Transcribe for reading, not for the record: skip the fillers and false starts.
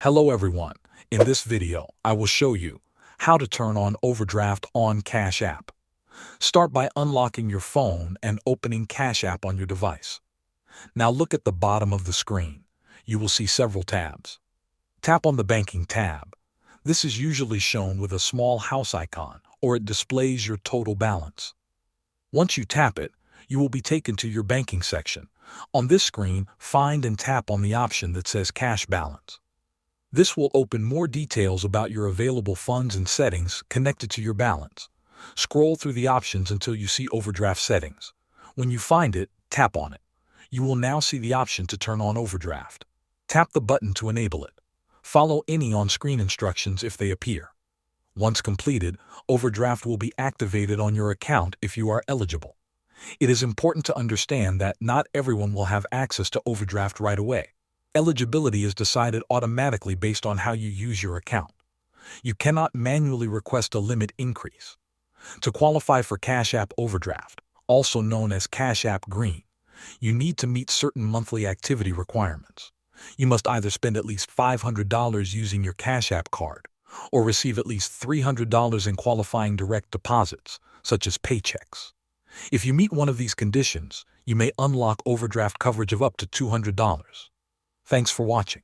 Hello everyone. In this video, I will show you how to turn on Overdraft on Cash App. Start by unlocking your phone and opening Cash App on your device. Now look at the bottom of the screen. You will see several tabs. Tap on the Banking tab. This is usually shown with a small house icon, or it displays your total balance. Once you tap it, you will be taken to your banking section. On this screen, find and tap on the option that says Cash Balance. This will open more details about your available funds and settings connected to your balance. Scroll through the options until you see Overdraft settings. When you find it, tap on it. You will now see the option to turn on Overdraft. Tap the button to enable it. Follow any on-screen instructions if they appear. Once completed, Overdraft will be activated on your account if you are eligible. It is important to understand that not everyone will have access to Overdraft right away. Eligibility is decided automatically based on how you use your account. You cannot manually request a limit increase. To qualify for Cash App Overdraft, also known as Cash App Green, you need to meet certain monthly activity requirements. You must either spend at least $500 using your Cash App card, or receive at least $300 in qualifying direct deposits, such as paychecks. If you meet one of these conditions, you may unlock overdraft coverage of up to $200. Thanks for watching.